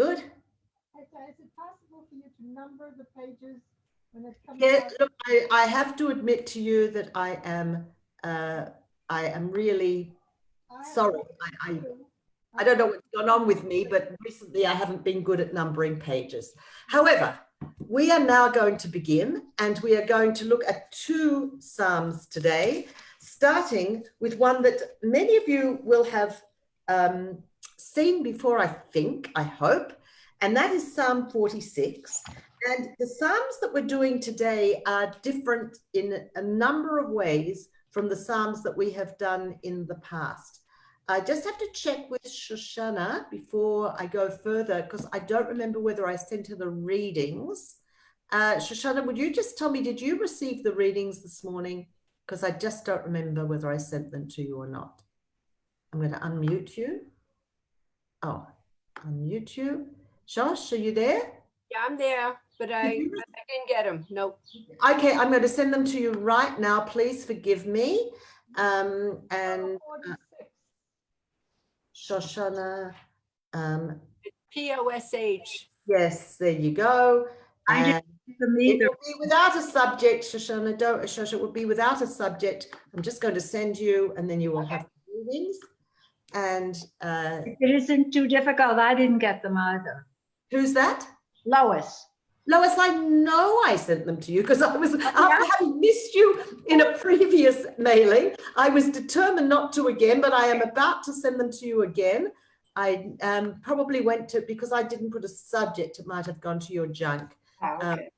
good. Okay, is it possible for you to number the pages when it comes Yeah, out? look, I have to admit to you that I am really sorry. I don't know what's gone on with me, but recently I haven't been good at numbering pages. However, we are now going to begin, and we are going to look at two Psalms today, starting with one that many of you will have seen before, I hope, and that is Psalm 46. And the Psalms that we're doing today are different in a number of ways from the Psalms that we have done in the past. I just have to check with Shoshana before I go further, because I don't remember whether I sent her the readings. Shoshana, would you just tell me, did you receive the readings this morning? Because I just don't remember whether I sent them to you or not. I'm going to unmute you. Oh, unmute you. Josh, are you there? Yeah, I'm there, but I didn't get them. Nope. Okay, I'm going to send them to you right now. Please forgive me. And Shoshana. POSH. Yes, there you go. I didn't see them either. It will be without a subject, Shoshana. Don't, Shosh, it will be without a subject. I'm just going to send you, and then you will have the readings. And If it isn't too difficult, I didn't get them either. who's that? Lois. Lois, I know I sent them to you because I was, after having missed you in a previous mailing, I was determined not to again, but I am about to send them to you again. I probably went to, because I didn't put a subject, it might have gone to your junk. Okay.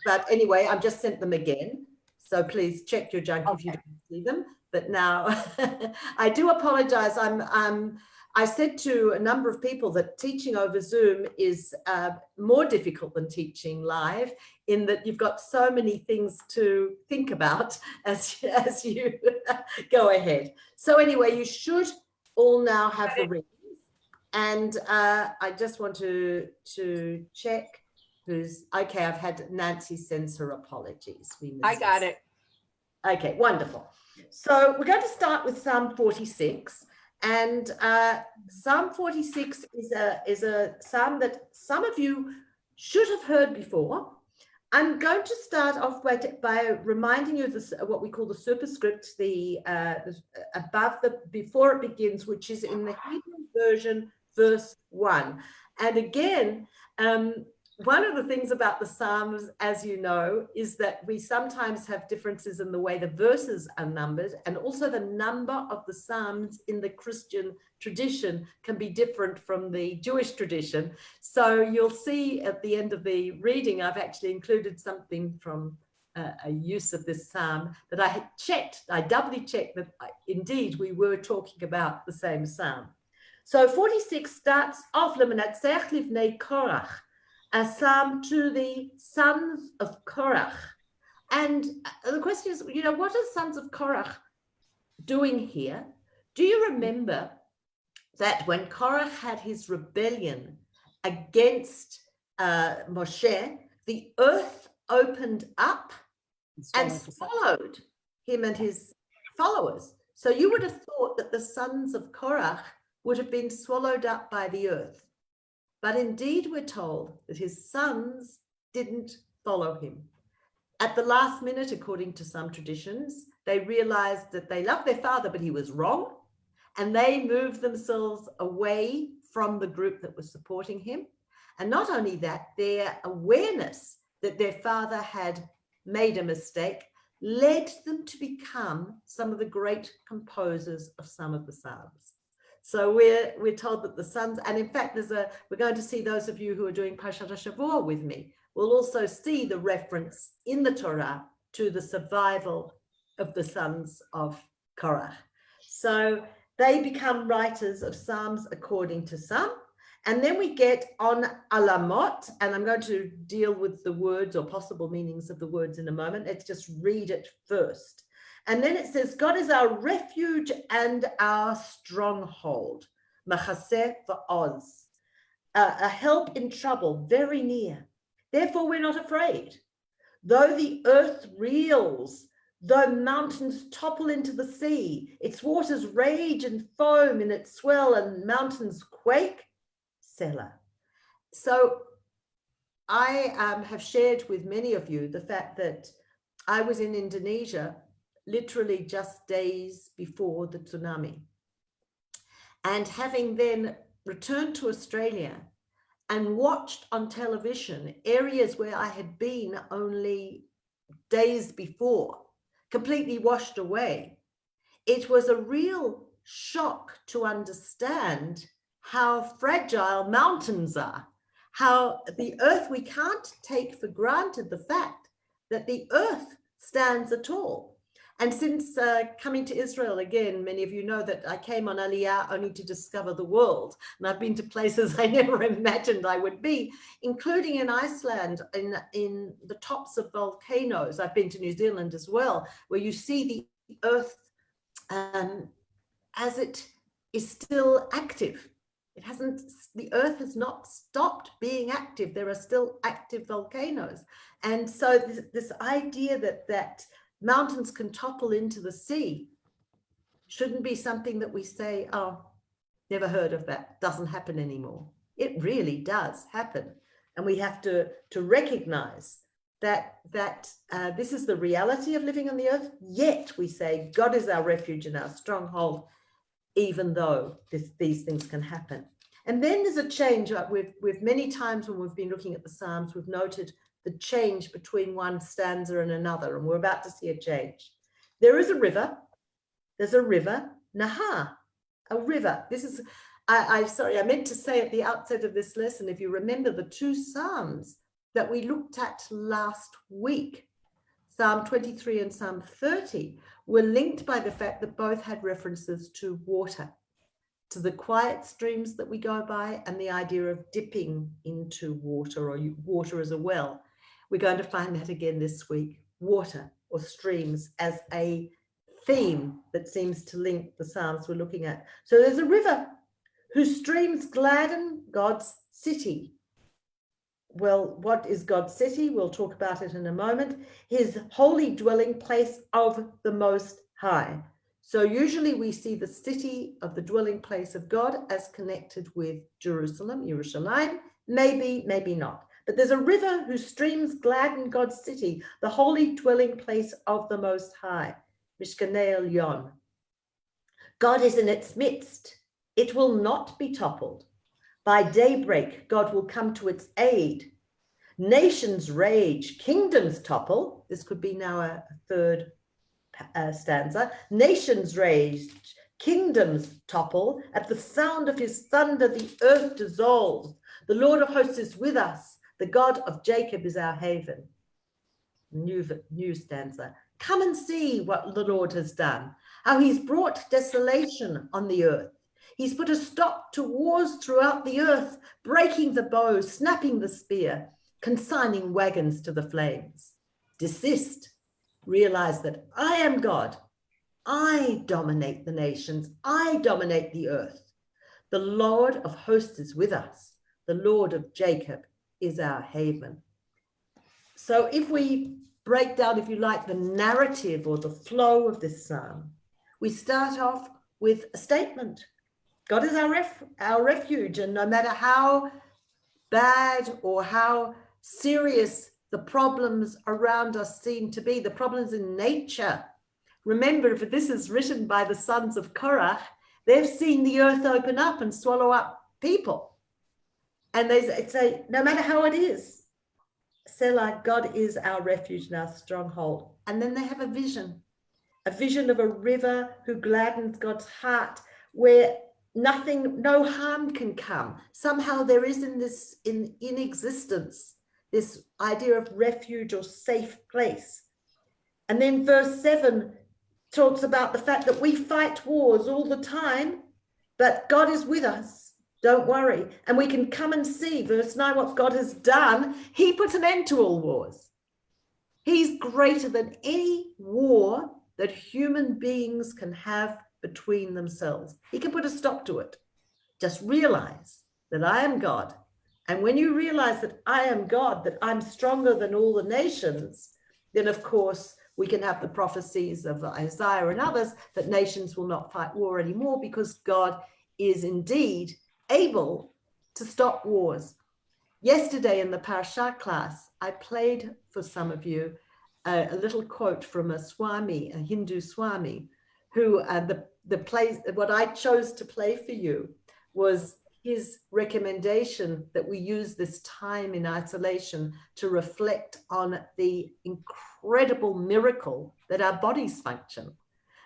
But anyway, I've just sent them again. So please check your junk if you don't see them. But now I do apologize. I said to a number of people that teaching over Zoom is more difficult than teaching live, in that you've got so many things to think about as you go ahead. So anyway, you should all now have the readings. And I just want to check who's, okay, I've had Nancy sends her apologies. I got it. Okay, wonderful. So we're going to start with Psalm 46. And Psalm 46 is a psalm that some of you should have heard before. I'm going to start off by reminding you of this, what we call the superscript, the above the, before it begins, which is in the Hebrew version, verse 1. And again, one of the things about the Psalms, as you know, is that we sometimes have differences in the way the verses are numbered, and also the number of the Psalms in the Christian tradition can be different from the Jewish tradition. So you'll see at the end of the reading, I've actually included something from a use of this Psalm that I had checked. I doubly checked that indeed we were talking about the same Psalm. So 46 starts off, L'Menatzech Livnei Korach, a psalm to the sons of Korach. And the question is, you know, what are sons of Korach doing here? Do you remember that when Korach had his rebellion against Moshe, the earth opened up and swallowed him and his followers? So you would have thought that the sons of Korach would have been swallowed up by the earth. But indeed, we're told that his sons didn't follow him. At the last minute, according to some traditions, they realized that they loved their father, but he was wrong. And they moved themselves away from the group that was supporting him. And not only that, their awareness that their father had made a mistake led them to become some of the great composers of some of the Psalms. So we're told that the sons, and in fact, we're going to see, those of you who are doing Parshat HaShavua with me, will also see the reference in the Torah to the survival of the sons of Korach. So they become writers of Psalms according to some. And then we get on Alamot, and I'm going to deal with the words or possible meanings of the words in a moment. Let's just read it first. And then it says, God is our refuge and our stronghold, Machaseh va'oz, a help in trouble, very near. Therefore, we're not afraid. Though the earth reels, though mountains topple into the sea, its waters rage and foam in its swell, and mountains quake, Selah. So I have shared with many of you the fact that I was in Indonesia literally just days before the tsunami. And having then returned to Australia and watched on television areas where I had been only days before, completely washed away, it was a real shock to understand how fragile mountains are, how the earth, we can't take for granted the fact that the earth stands tall. And since coming to Israel again, many of you know that I came on Aliyah only to discover the world. And I've been to places I never imagined I would be, including in Iceland, in the tops of volcanoes. I've been to New Zealand as well, where you see the earth as it is still active. It hasn't, the earth has not stopped being active. There are still active volcanoes. And so this idea that mountains can topple into the sea shouldn't be something that we say, oh, never heard of that, doesn't happen anymore. It really does happen. And we have to recognize that this is the reality of living on the earth. Yet we say God is our refuge and our stronghold, even though these things can happen. And then there's a change. We've many times when we've been looking at the Psalms, we've noted the change between one stanza and another, and we're about to see a change. There is a river. There's a river, Nahar, a river. This is, sorry, I meant to say at the outset of this lesson, if you remember the two Psalms that we looked at last week, Psalm 23 and Psalm 30, were linked by the fact that both had references to water, to the quiet streams that we go by, and the idea of dipping into water or water as a well. We're going to find that again this week, water or streams as a theme that seems to link the Psalms we're looking at. So there's a river whose streams gladden God's city. Well, what is God's city? We'll talk about it in a moment. His holy dwelling place of the Most High. So usually we see the city of the dwelling place of God as connected with Jerusalem, Yerushalayim, maybe not. But there's a river whose streams gladden God's city, the holy dwelling place of the Most High, Mishkanei Elyon. God is in its midst. It will not be toppled. By daybreak, God will come to its aid. Nations rage, kingdoms topple. This could be now a third stanza. Nations rage, kingdoms topple. At the sound of his thunder, the earth dissolves. The Lord of hosts is with us. The God of Jacob is our haven. New stanza. Come and see what the Lord has done, how he's brought desolation on the earth. He's put a stop to wars throughout the earth, breaking the bow, snapping the spear, consigning wagons to the flames. Desist. Realize that I am God. I dominate the nations. I dominate the earth. The Lord of hosts is with us. The Lord of Jacob is our haven. So if we break down, if you like, the narrative or the flow of this psalm, we start off with a statement. God is our refuge, and no matter how bad or how serious the problems around us seem to be, the problems in nature. Remember, if this is written by the sons of Korach, they've seen the earth open up and swallow up people. And they say, no matter how it is, Selah, God is our refuge and our stronghold. And then they have a vision of a river who gladdens God's heart, where no harm can come. Somehow there is in existence this idea of refuge or safe place. And then verse 7 talks about the fact that we fight wars all the time, but God is with us. Don't worry. And we can come and see, verse 9, what God has done. He put an end to all wars. He's greater than any war that human beings can have between themselves. He can put a stop to it. Just realize that I am God. And when you realize that I am God, that I'm stronger than all the nations, then of course we can have the prophecies of Isaiah and others that nations will not fight war anymore, because God is indeed able to stop wars. yesterday in the Parashah class, I played for some of you a little quote from a Swami, a Hindu Swami, who what I chose to play for you was his recommendation that we use this time in isolation to reflect on the incredible miracle that our bodies function,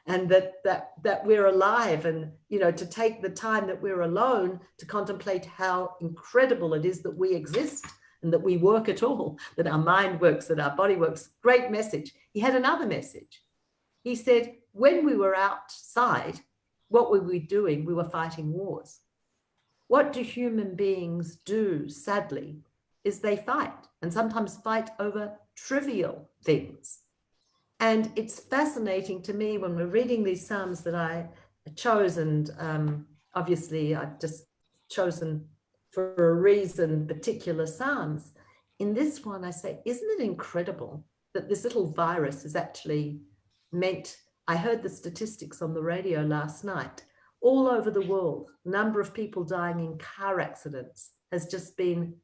and that we're alive, and to take the time that we're alone to contemplate how incredible it is that we exist and that we work at all, that our mind works, that our body works. Great message. He had another message. He said, when we were outside, what were we doing? We were fighting wars. What do human beings do, sadly, is they fight, and sometimes fight over trivial things. And it's fascinating to me when we're reading these Psalms that I chose, and obviously I've just chosen for a reason particular Psalms. In this one, I say, isn't it incredible that this little virus is actually meant, I heard the statistics on the radio last night, all over the world, number of people dying in car accidents has just been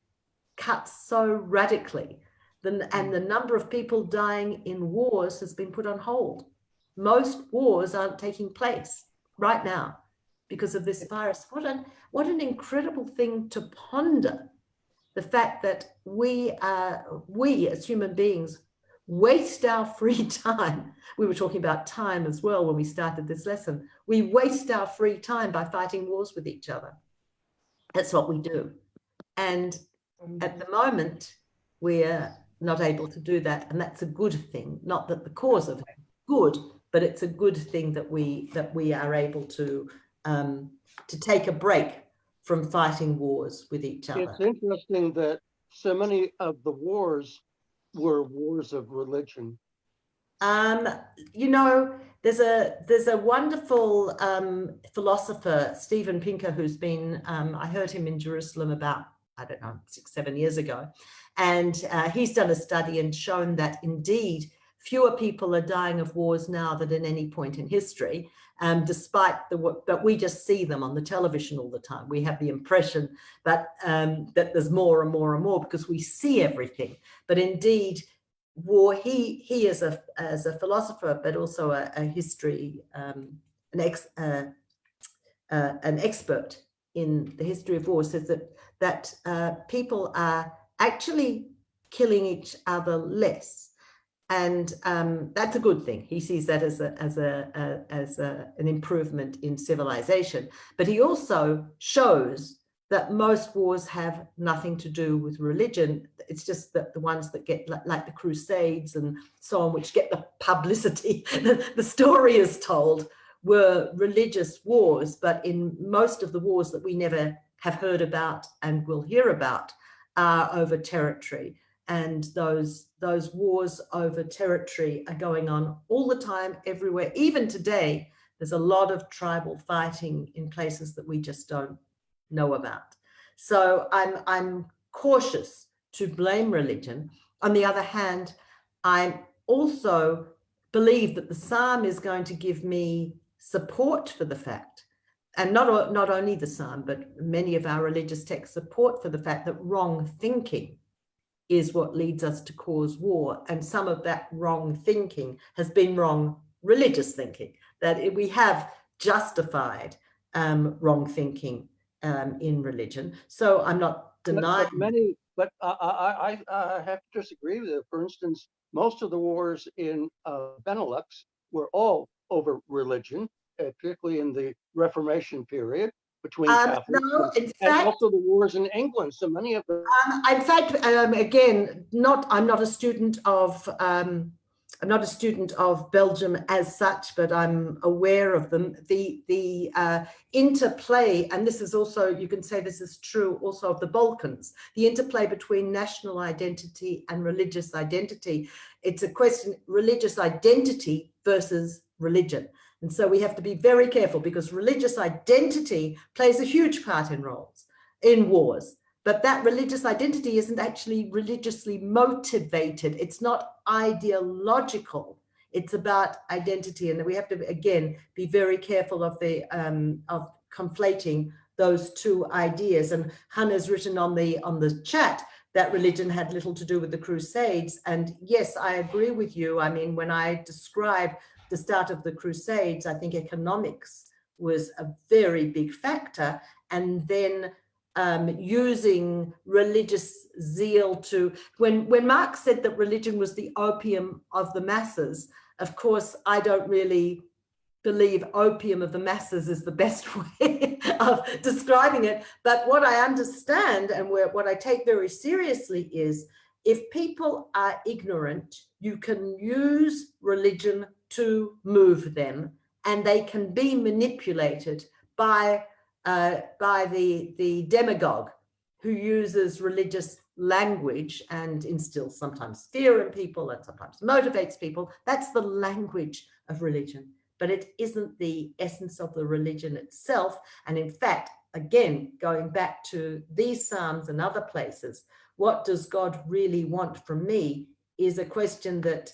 cut so radically. And the number of people dying in wars has been put on hold. Most wars aren't taking place right now because of this virus. What an incredible thing to ponder, the fact that we as human beings waste our free time. We were talking about time as well when we started this lesson. We waste our free time by fighting wars with each other. That's what we do. And at the moment, we're not able to do that. And that's a good thing. Not that the cause of it is good, but it's a good thing that we are able to take a break from fighting wars with each other. It's interesting that so many of the wars were wars of religion. There's a wonderful philosopher, Steven Pinker, who's been, I heard him in Jerusalem about, 6-7 years ago. And he's done a study and shown that indeed fewer people are dying of wars now than at any point in history, despite but we just see them on the television all the time. We have the impression that there's more and more and more because we see everything. But indeed, war, he as a philosopher, but also a history, an expert in the history of war, says that people are actually killing each other less, and that's a good thing. He sees that as an improvement in civilization. But he also shows that most wars have nothing to do with religion. It's just that the ones that get like the Crusades and so on, which get the publicity, the story is told, were religious wars. But in most of the wars that we never have heard about and will hear about are over territory. And those wars over territory are going on all the time, everywhere. Even today, there's a lot of tribal fighting in places that we just don't know about. So I'm cautious to blame religion. On the other hand, I also believe that the Psalm is going to give me support for the fact, and not only the Psalm, but many of our religious texts, support for the fact that wrong thinking is what leads us to cause war. And some of that wrong thinking has been wrong religious thinking, that we have justified wrong thinking in religion. So I'm not denying. But I have to disagree with it. For instance, most of the wars in Benelux were all over religion, particularly in the Reformation period between Catholics and also the wars in England. So many of them. In fact, again, I'm not a student of Belgium as such, but I'm aware of them. The interplay, and this is also, you can say this is true also of the Balkans, the interplay between national identity and religious identity. It's a question, religious identity versus religion. And so we have to be very careful, because religious identity plays a huge part in wars. But that religious identity isn't actually religiously motivated. It's not ideological. It's about identity. And we have to, again, be very careful of conflating those two ideas. And Hannah's written on the chat that religion had little to do with the Crusades. And yes, I agree with you. I mean, when I describe the start of the Crusades, I think economics was a very big factor. And then using religious zeal to, when Marx said that religion was the opium of the masses, of course, I don't really believe opium of the masses is the best way of describing it. But what I understand and what I take very seriously is if people are ignorant, you can use religion to move them, and they can be manipulated by the demagogue who uses religious language and instills sometimes fear in people and sometimes motivates people. That's the language of religion, but it isn't the essence of the religion itself. And in fact, again, going back to these Psalms and other places, what does God really want from me is a question that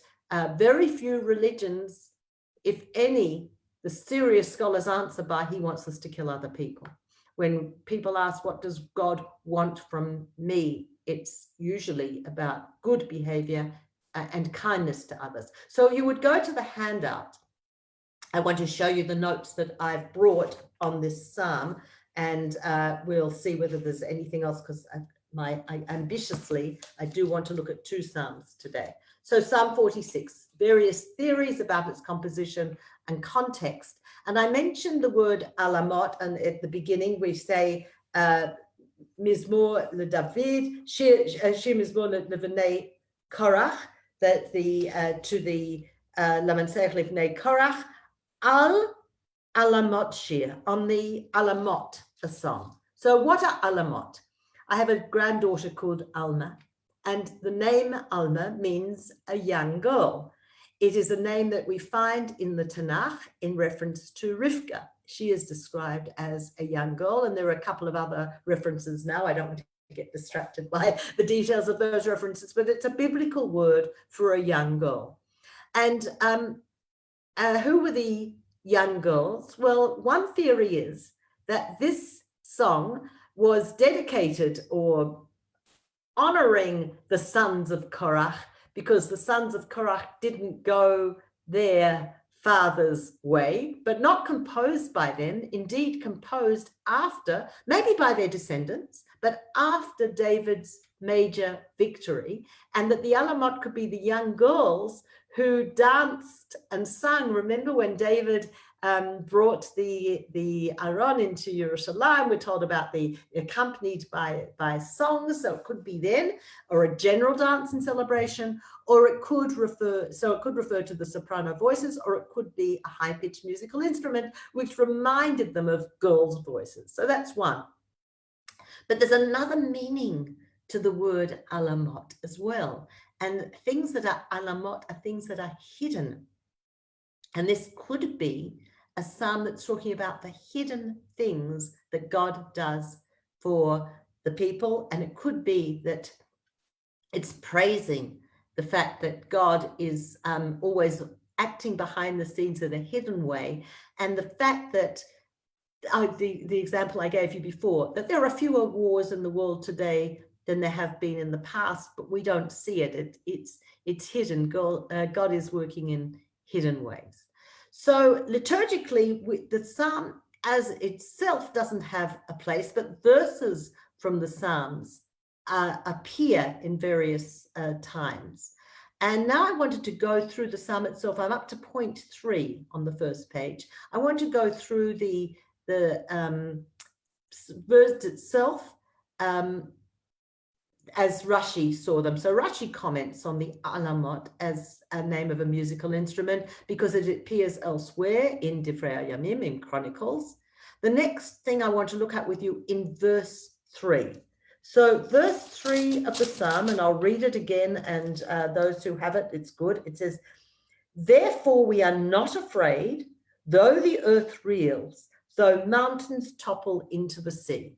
very few religions, if any, the serious scholars answer by, he wants us to kill other people. When people ask, what does God want from me? It's usually about good behavior and kindness to others. So you would go to the handout. I want to show you the notes that I've brought on this Psalm, and we'll see whether there's anything else, because ambitiously, I do want to look at 2 Psalms today. So Psalm 46, various theories about its composition and context. And I mentioned the word alamot, and at the beginning we say Mizmor le David, Shir Mizmor Levnei Korach, that to the Lamenseich Levnei Korach, Al Alamot Shir, on the Alamot, a song. So what are Alamot? I have a granddaughter called Alma, and the name Alma means a young girl. It is a name that we find in the Tanakh in reference to Rivka. She is described as a young girl, and there are a couple of other references now. I don't want to get distracted by the details of those references, but it's a biblical word for a young girl. And who were the young girls? Well, one theory is that this song was dedicated or honoring the sons of Korach, because the sons of Korach didn't go their father's way, but not composed by them, indeed composed after, maybe by their descendants, but after David's major victory, and that the Alamot could be the young girls who danced and sung. Remember when David brought the Aron into Jerusalem, we're told about the accompanied by songs, so it could be then, or a general dance and celebration, or it could refer to the soprano voices, or it could be a high-pitched musical instrument which reminded them of girls' voices. So that's one. But there's another meaning to the word alamot as well. And things that are alamot are things that are hidden. And this could be a psalm that's talking about the hidden things that God does for the people. And it could be that it's praising the fact that God is always acting behind the scenes in a hidden way. And the fact that the example I gave you before, that there are fewer wars in the world today than there have been in the past, but we don't see it. It's hidden. God is working in hidden ways. So liturgically, the psalm as itself doesn't have a place, but verses from the psalms appear in various times. And now I wanted to go through the psalm itself. I'm up to point 3 on the first page. I want to go through the verse itself as Rashi saw them. So Rashi comments on the alamot as a name of a musical instrument because it appears elsewhere in Divrei Yamim, in Chronicles. The next thing I want to look at with you in verse 3. So verse 3 of the psalm, and I'll read it again, and those who have it, it's good. It says, "Therefore we are not afraid, though the earth reels, though mountains topple into the sea."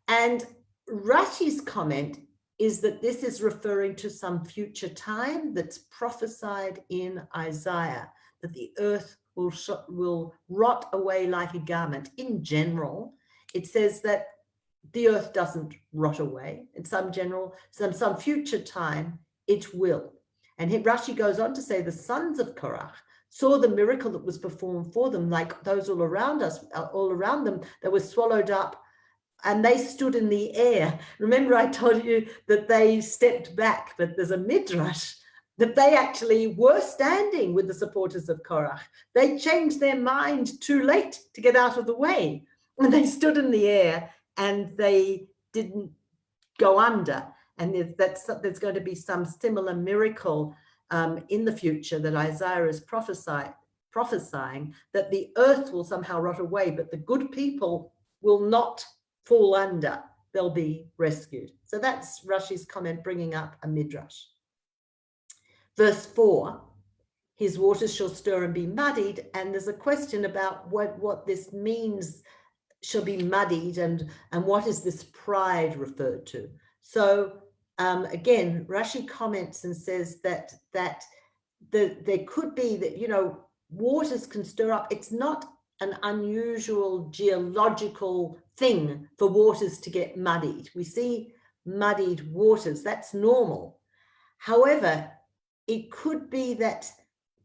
And Rashi's comment is that this is referring to some future time that's prophesied in Isaiah, that the earth will rot away like a garment in general it says that the earth doesn't rot away. In some future time, it will. And Rashi goes on to say the sons of Korach saw the miracle that was performed for them, like those all around them, that were swallowed up, and they stood in the air. Remember, I told you that they stepped back, but there's a midrash that they actually were standing with the supporters of Korach. They changed their mind too late to get out of the way, and they stood in the air and they didn't go under. And there's going to be some similar miracle in the future that Isaiah is prophesying, that the earth will somehow rot away, but the good people will not fall under. They'll be rescued. So that's Rashi's comment, bringing up a midrash. Verse 4, his waters shall stir and be muddied. And there's a question about what this means, shall be muddied, and what is this pride referred to? So again, Rashi comments and says that there could be that, you know, waters can stir up. It's not an unusual geological thing for waters to get muddied. We see muddied waters, that's normal. However, it could be that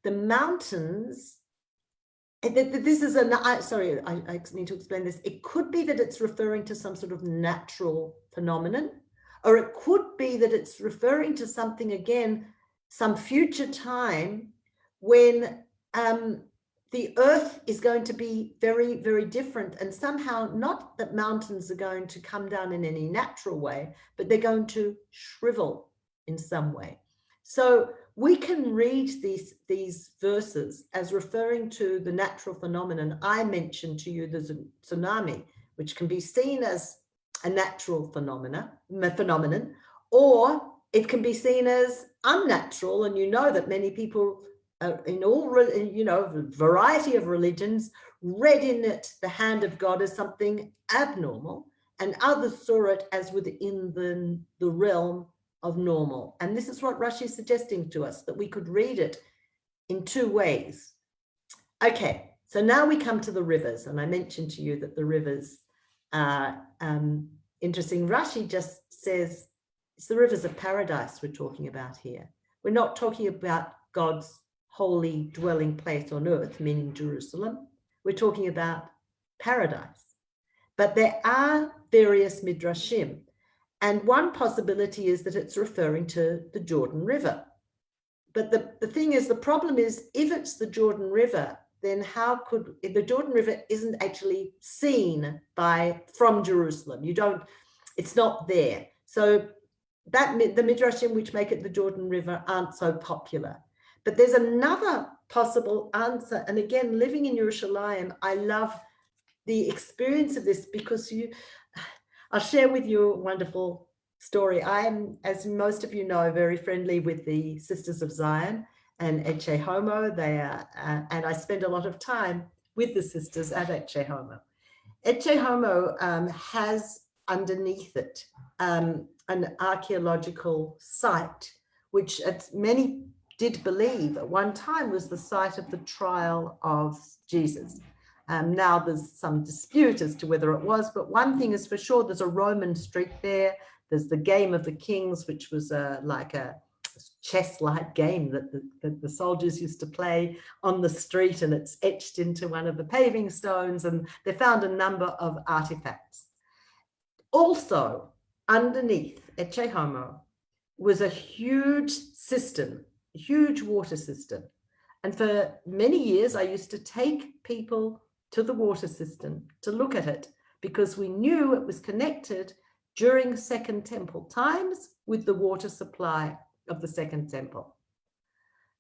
the mountains, this is sorry, I need to explain this. It could be that it's referring to some sort of natural phenomenon, or it could be that it's referring to something, again, some future time when the earth is going to be very, very different, and somehow not that mountains are going to come down in any natural way, but they're going to shrivel in some way. So we can read these verses as referring to the natural phenomenon. I mentioned to you there's a tsunami, which can be seen as a natural phenomenon, or it can be seen as unnatural. And you know that many people in all, you know, a variety of religions read in it the hand of God as something abnormal, and others saw it as within the realm of normal. And this is what Rashi is suggesting to us, that we could read it in two ways. Okay, so now we come to the rivers, and I mentioned to you that the rivers are interesting. Rashi just says it's the rivers of paradise we're talking about here. We're not talking about God's holy dwelling place on earth, meaning Jerusalem. We're talking about paradise. But there are various midrashim, and one possibility is that it's referring to the Jordan River. But the thing is, the problem is, if it's the Jordan River, then how could the Jordan River isn't actually seen from Jerusalem? It's not there. So that the midrashim which make it the Jordan River aren't so popular. But there's another possible answer. And again, living in Yerushalayim, I love the experience of this, because I'll share with you a wonderful story. I am, as most of you know, very friendly with the Sisters of Zion and Ecce Homo. They are, and I spend a lot of time with the sisters at Ecce Homo. Ecce Homo has underneath it an archaeological site, which many did believe at one time was the site of the trial of Jesus. Now there's some dispute as to whether it was, but one thing is for sure, there's a Roman street there. There's the Game of the Kings, which was like a chess-like game that the soldiers used to play on the street, and it's etched into one of the paving stones, and they found a number of artifacts. Also, underneath Ecce Homo was a huge cistern, a huge water cistern. And for many years, I used to take people to the water cistern to look at it, because we knew it was connected during Second Temple times with the water supply of the Second Temple.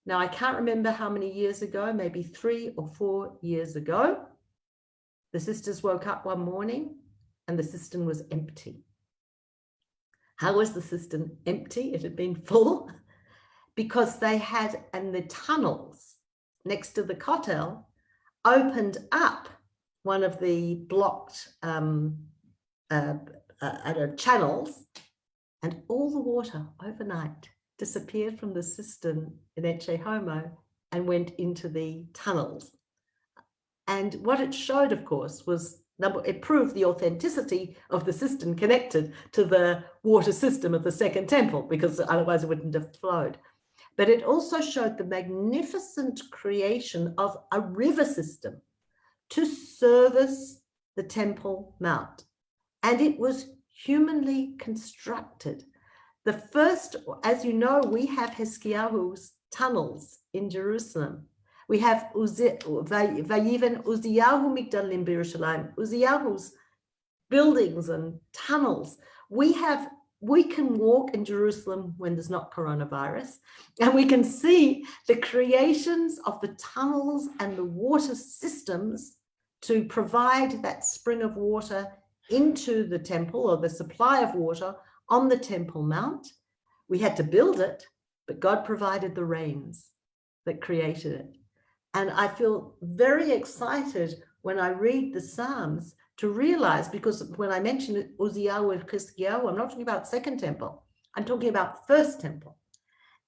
Now, I can't remember how many years ago, maybe 3 or 4 years ago, the sisters woke up one morning and the cistern was empty. How was the cistern empty? It had been full because they had, in the tunnels next to the Kotel, opened up one of the blocked channels, and all the water overnight disappeared from the cistern in Ecce Homo and went into the tunnels. And what it showed, of course, was It proved the authenticity of the system connected to the water system of the second temple, because otherwise it wouldn't have flowed. But it also showed the magnificent creation of a river system to service the Temple Mount. And it was humanly constructed. The first, as you know, we have Hezekiah's tunnels in Jerusalem. We have Vayiven Uziyahu Migdalim B'Yerushalayim, Uziyahu's buildings and tunnels. We can walk in Jerusalem when there's not coronavirus, and we can see the creations of the tunnels and the water systems to provide that spring of water into the temple, or the supply of water on the Temple Mount. We had to build it, but God provided the rains that created it. And I feel very excited when I read the Psalms to realize, because when I mentioned Uzziah and Chizkiyahu, I'm not talking about Second Temple, I'm talking about First Temple.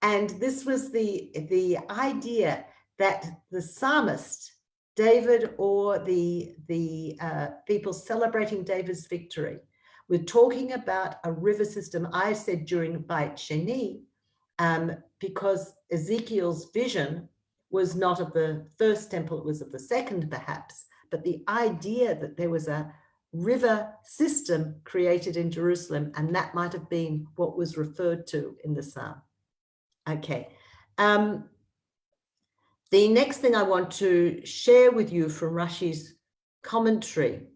And this was the idea that the psalmist, David, or the people celebrating David's victory, we're talking about a river system. I said during Beit Sheni, because Ezekiel's vision was not of the first temple, it was of the second perhaps, but the idea that there was a river system created in Jerusalem, and that might have been what was referred to in the psalm. Okay. The next thing I want to share with you from Rashi's commentary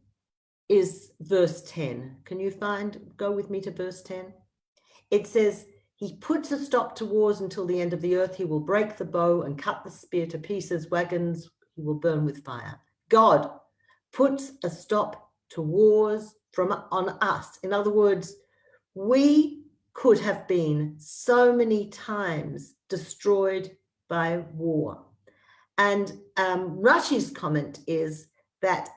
is verse 10. Can you go with me to verse 10? It says, he puts a stop to wars until the end of the earth. He will break the bow and cut the spear to pieces. Wagons he will burn with fire. God puts a stop to wars on us. In other words, we could have been so many times destroyed by war. And Rashi's comment is that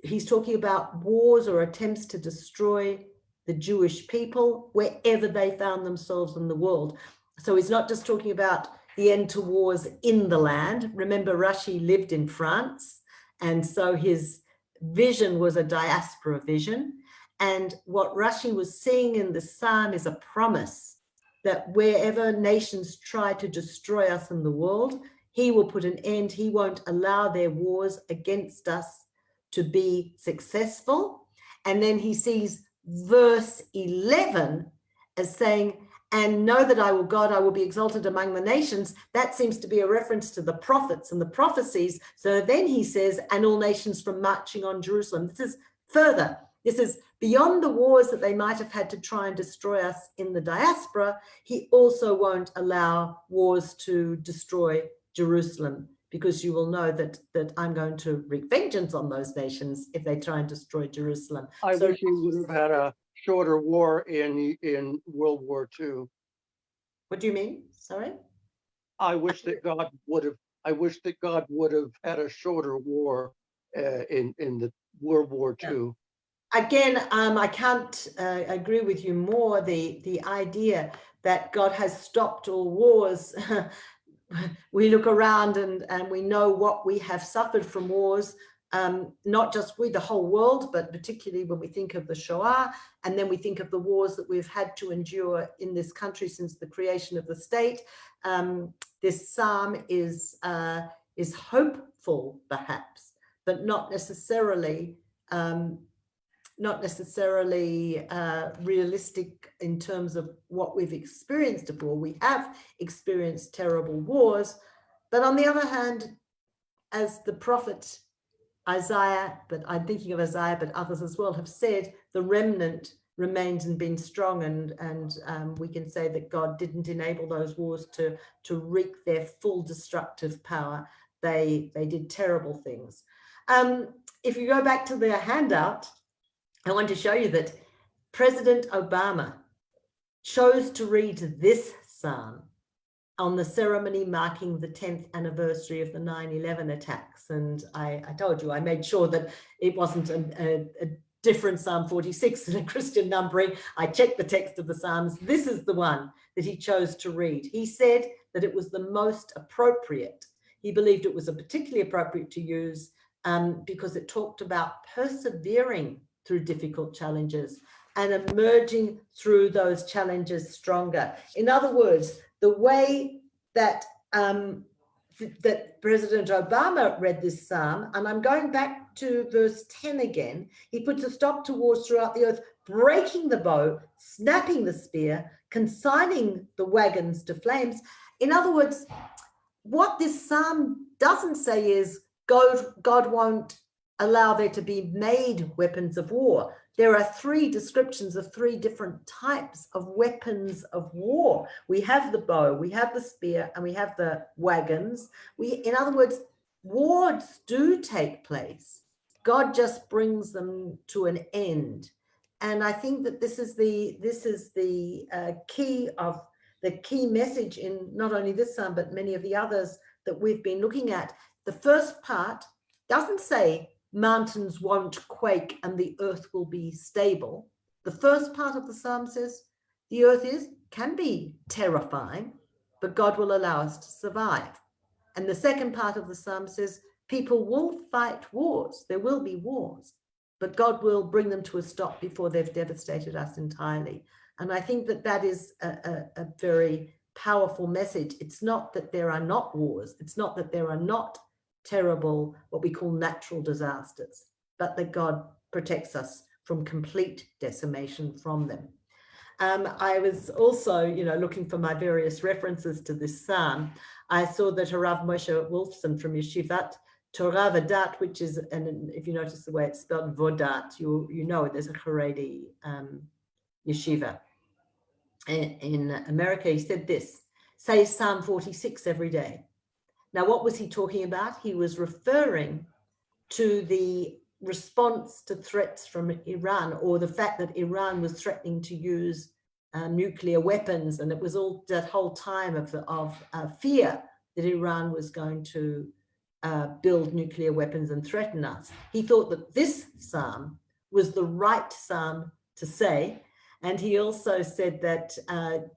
he's talking about wars or attempts to destroy the Jewish people wherever they found themselves in the world. So he's not just talking about the end to wars in the land. Remember, Rashi lived in France, and so his vision was a diaspora vision. And what Rashi was seeing in the psalm is a promise that wherever nations try to destroy us in the world, he will put an end. He won't allow their wars against us to be successful. And then he sees verse 11 as saying, and know that I will be exalted among the nations. That seems to be a reference to the prophets and the prophecies. So then he says, and all nations from marching on Jerusalem. This is further. This is beyond the wars that they might have had to try and destroy us in the diaspora. He also won't allow wars to destroy Jerusalem, because you will know that I'm going to wreak vengeance on those nations if they try and destroy Jerusalem. I wish he would have had a shorter war in World War II. What do you mean? Sorry? I wish that God would have had a shorter war in the World War II. Again, I can't agree with you more. The idea that God has stopped all wars. We look around and we know what we have suffered from wars, not just we, the whole world, but particularly when we think of the Shoah, and then we think of the wars that we've had to endure in this country since the creation of the state. This psalm is hopeful, perhaps, but not necessarily realistic in terms of what we've experienced before. We have experienced terrible wars, but on the other hand, as the prophet Isaiah, but I'm thinking of Isaiah, but others as well have said, the remnant remains and been strong, and we can say that God didn't enable those wars to wreak their full destructive power. They did terrible things. If you go back to the handout, I want to show you that President Obama chose to read this psalm on the ceremony marking the 10th anniversary of the 9/11 attacks. And I told you, I made sure that it wasn't a different Psalm 46 than a Christian numbering. I checked the text of the Psalms. This is the one that he chose to read. He said that it was the most appropriate. He believed it was particularly appropriate to use because it talked about persevering through difficult challenges and emerging through those challenges stronger. In other words, the way that that President Obama read this psalm, and I'm going back to verse 10 again, he puts a stop to wars throughout the earth, breaking the bow, snapping the spear, consigning the wagons to flames. In other words, what this psalm doesn't say is God won't allow there to be made weapons of war. There are 3 descriptions of 3 different types of weapons of war. We have the bow, we have the spear, and we have the wagons. In other words, wars do take place. God just brings them to an end. And I think that this is the key message in not only this psalm, but many of the others that we've been looking at. The first part doesn't say mountains won't quake and the earth will be stable. The first part of the psalm says the earth can be terrifying, but God will allow us to survive. And the second part of the psalm says people will fight wars. There will be wars, but God will bring them to a stop before they've devastated us entirely. And I think that is a very powerful message. It's not that there are not wars. It's not that there are not terrible, what we call natural disasters, but that God protects us from complete decimation from them. I was also, looking for my various references to this psalm. I saw that Harav Moshe Wolfson from Yeshivat Torah Vodat, which is, and if you notice the way it's spelled Vodat, you know there's a Haredi yeshiva in America. He said this: say Psalm 46 every day. Now, what was he talking about? He was referring to the response to threats from Iran, or the fact that Iran was threatening to use nuclear weapons. And it was all that whole time of fear that Iran was going to build nuclear weapons and threaten us. He thought that this psalm was the right psalm to say. And he also said that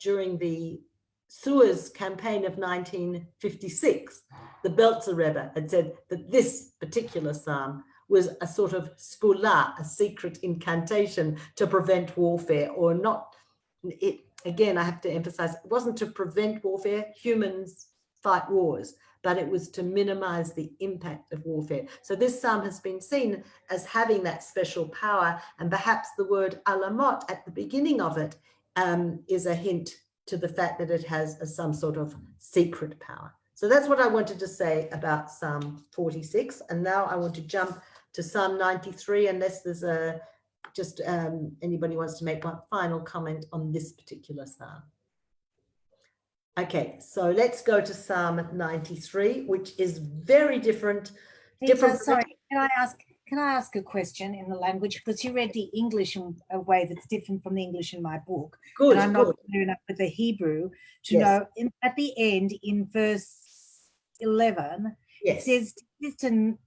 during the Suez campaign of 1956, the Belzer Rebbe had said that this particular psalm was a sort of skula, a secret incantation to prevent warfare, or not. It, again, I have to emphasize, it wasn't to prevent warfare. Humans fight wars, but it was to minimize the impact of warfare. So this psalm has been seen as having that special power, and perhaps the word alamot at the beginning of it is a hint to the fact that it has some sort of secret power. So that's what I wanted to say about Psalm 46. And now I want to jump to Psalm 93, unless there's anybody wants to make one final comment on this particular psalm. Okay, so let's go to Psalm 93, which is very different. Sorry, can I ask a question in the language? Because you read the English in a way that's different from the English in my book. Good, and I'm not clear enough with the Hebrew to know. At the end, in verse 11, it says, "Listen,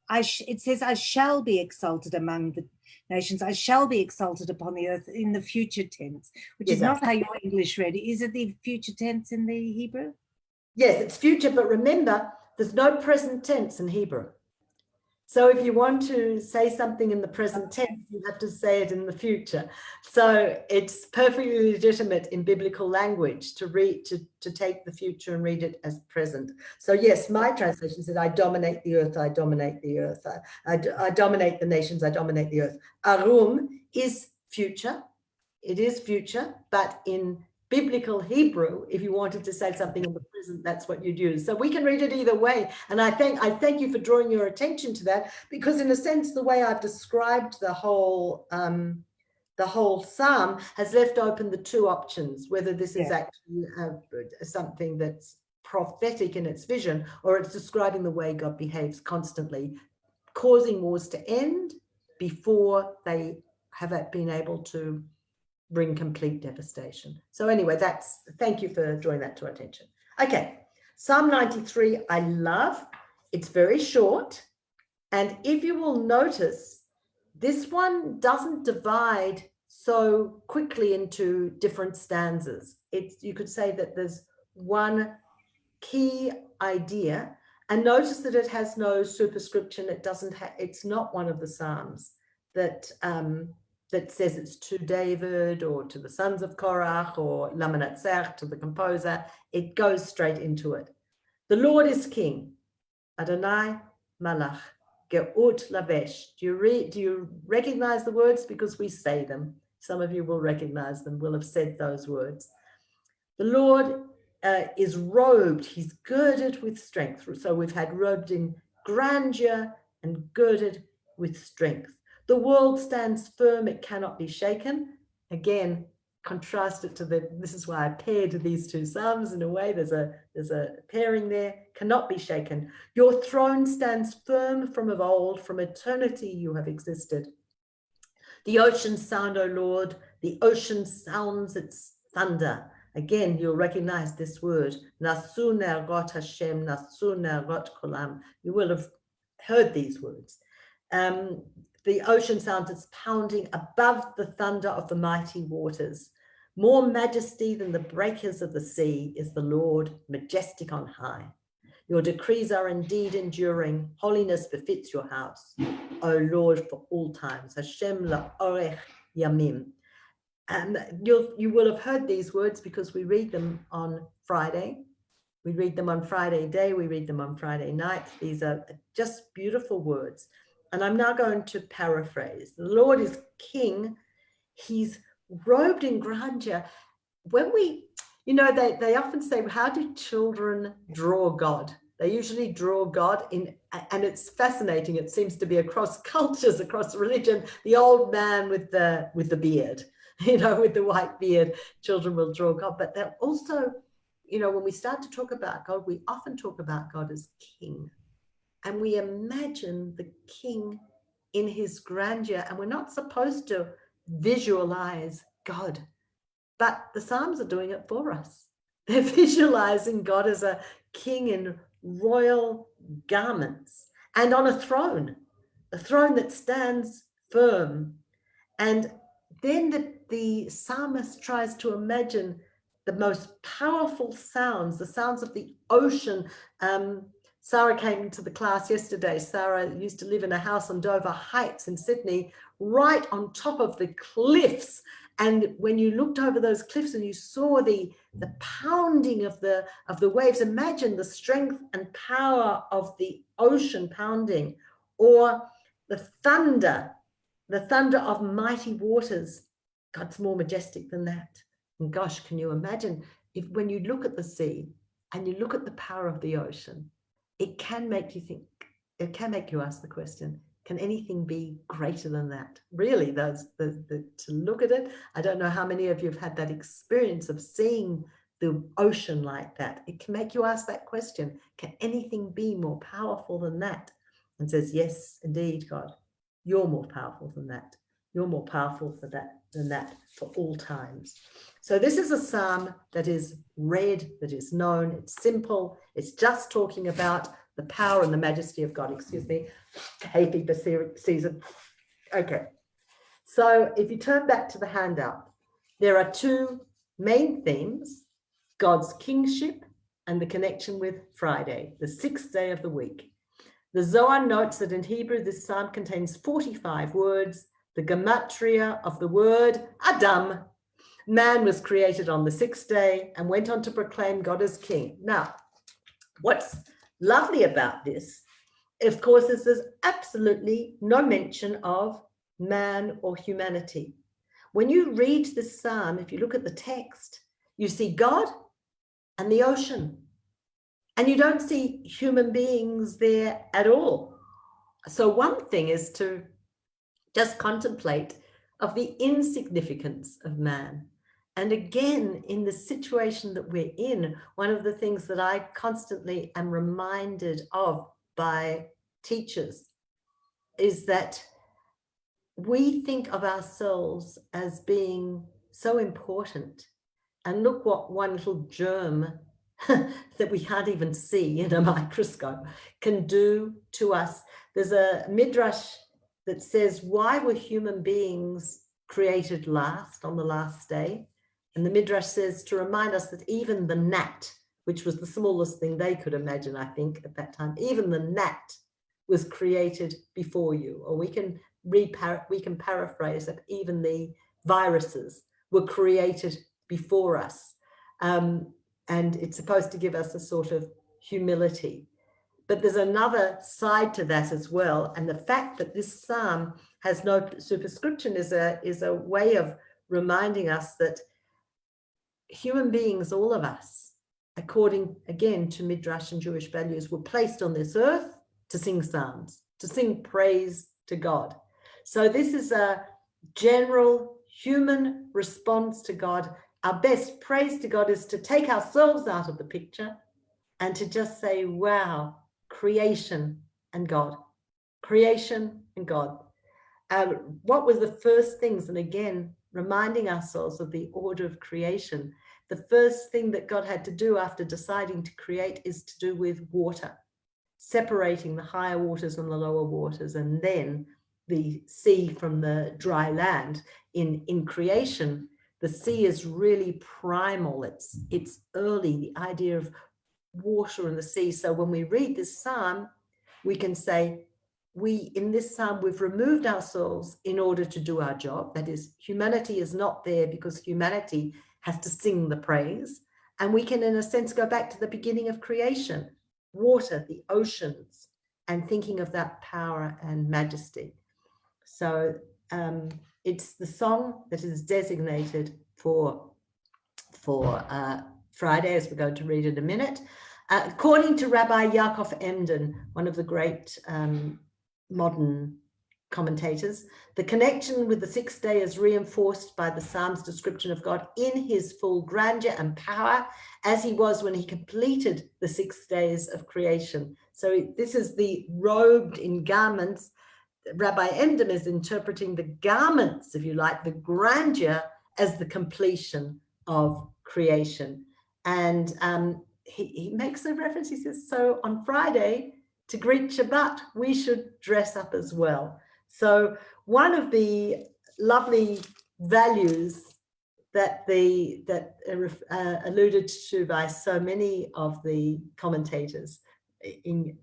it says, I shall be exalted among the nations. I shall be exalted upon the earth," in the future tense, which is not how your English read it. Is it the future tense in the Hebrew? Yes, it's future, but remember, there's no present tense in Hebrew. So if you want to say something in the present tense, you have to say it in the future. So it's perfectly legitimate in biblical language to read, to take the future and read it as present. So yes, my translation said, I dominate the earth, I dominate the earth. I dominate the nations, I dominate the earth. Arum is future. It is future, but in biblical Hebrew, if you wanted to say something in the present, that's what you'd use. So we can read it either way. And I thank you for drawing your attention to that, because in a sense, the way I've described the whole psalm has left open the 2 options, whether this is actually something that's prophetic in its vision, or it's describing the way God behaves constantly, causing wars to end before they have been able to bring complete devastation. So anyway, thank you for drawing that to our attention. Okay, Psalm 93, I love. It's very short. And if you will notice, this one doesn't divide so quickly into different stanzas. You could say that there's one key idea, And notice that it has no superscription. It doesn't have, it's not one of the Psalms that that says it's to David or to the sons of Korach or Lamanatzer to the composer. It goes straight into it. The Lord is King. Adonai Malach. Geut Lavesh. Do you recognize the words? Because we say them. Some of you will recognize them, will have said those words. The Lord is robed. He's girded with strength. So we've had robed in grandeur and girded with strength. The world stands firm. It cannot be shaken. Again, contrast it to this is why I paired these two Psalms in a way. There's a pairing there. Cannot be shaken. Your throne stands firm from of old. From eternity you have existed. The oceans sound, O Lord. The ocean sounds its thunder. Again, you'll recognize this word. Nasu nergot Hashem, nasu nergot kolam. You will have heard these words. The ocean sounds its pounding above the thunder of the mighty waters. More majesty than the breakers of the sea is the Lord, majestic on high. Your decrees are indeed enduring. Holiness befits your house, O Lord, for all times. Hashem la'orech yamim. And you will have heard these words because we read them on Friday. We read them on Friday day. We read them on Friday night. These are just beautiful words. And I'm now going to paraphrase. The Lord is King. He's robed in grandeur. When we, they often say, how do children draw God? They usually draw God in, and it's fascinating. It seems to be across cultures, across religion, the old man with the beard, with the white beard, children will draw God. But they're also, when we start to talk about God, we often talk about God as King. And we imagine the King in his grandeur, and we're not supposed to visualize God, but the Psalms are doing it for us. They're visualizing God as a king in royal garments and on a throne that stands firm. And then the psalmist tries to imagine the most powerful sounds, the sounds of the ocean. Sarah came to the class yesterday. Sarah used to live in a house on Dover Heights in Sydney, right on top of the cliffs. And when you looked over those cliffs and you saw the pounding of the waves, imagine the strength and power of the ocean pounding, or the thunder of mighty waters. God's more majestic than that. And gosh, can you imagine when you look at the sea and you look at the power of the ocean, it can make you think, it can make you ask the question, can anything be greater than that? Really, to look at it, I don't know how many of you have had that experience of seeing the ocean like that. It can make you ask that question, can anything be more powerful than that? And says, yes, indeed, God, you're more powerful than that. You're more powerful than that for all times. So this is a psalm that is read, that is known, it's simple, it's just talking about the power and the majesty of God. Excuse me, hay fever season. Okay, so if you turn back to the handout, there are two main themes: God's kingship and the connection with Friday, the sixth day of the week. The Zohar notes that in Hebrew, this psalm contains 45 words, the gematria of the word Adam. Man was created on the sixth day and went on to proclaim God as king. Now, what's lovely about this, of course, is there's absolutely no mention of man or humanity. When you read this psalm, if you look at the text, you see God and the ocean, and you don't see human beings there at all. So one thing is to just contemplate of the insignificance of man. And again, in the situation that we're in, one of the things that I constantly am reminded of by teachers is that we think of ourselves as being so important. And look what one little germ that we can't even see in a microscope can do to us. There's a midrash that says, why were human beings created last on the last day? And the midrash says to remind us that even the gnat, which was the smallest thing they could imagine, I think, at that time. Even the gnat was created before you, or we can paraphrase that even the viruses were created before us. And it's supposed to give us a sort of humility. But there's another side to that as well. And the fact that this psalm has no superscription is a way of reminding us that human beings, all of us, according again to Midrash and Jewish values, were placed on this earth to sing psalms, to sing praise to God. So this is a general human response to God. Our best praise to God is to take ourselves out of the picture and to just say, wow, creation and God, creation and God. What were the first things? And again, reminding ourselves of the order of creation. The first thing that God had to do after deciding to create is to do with water, separating the higher waters and the lower waters, and then the sea from the dry land. In creation, the sea is really primal. It's early, the idea of water in the sea. So when we read this psalm, we can say, in this psalm, we've removed ourselves in order to do our job. That is, humanity is not there because humanity has to sing the praise. And we can, in a sense, go back to the beginning of creation, water, the oceans, and thinking of that power and majesty. So it's the song that is designated for Friday, as we're going to read in a minute. According to Rabbi Yaakov Emden, one of the great modern commentators, the connection with the sixth day is reinforced by the Psalm's description of God in his full grandeur and power, as he was when he completed the 6 days of creation. So this is the robed in garments. Rabbi Emden is interpreting the garments, if you like, the grandeur as the completion of creation. And he makes a reference, he says, so on Friday, to greet Shabbat, we should dress up as well. So one of the lovely values that alluded to by so many of the commentators,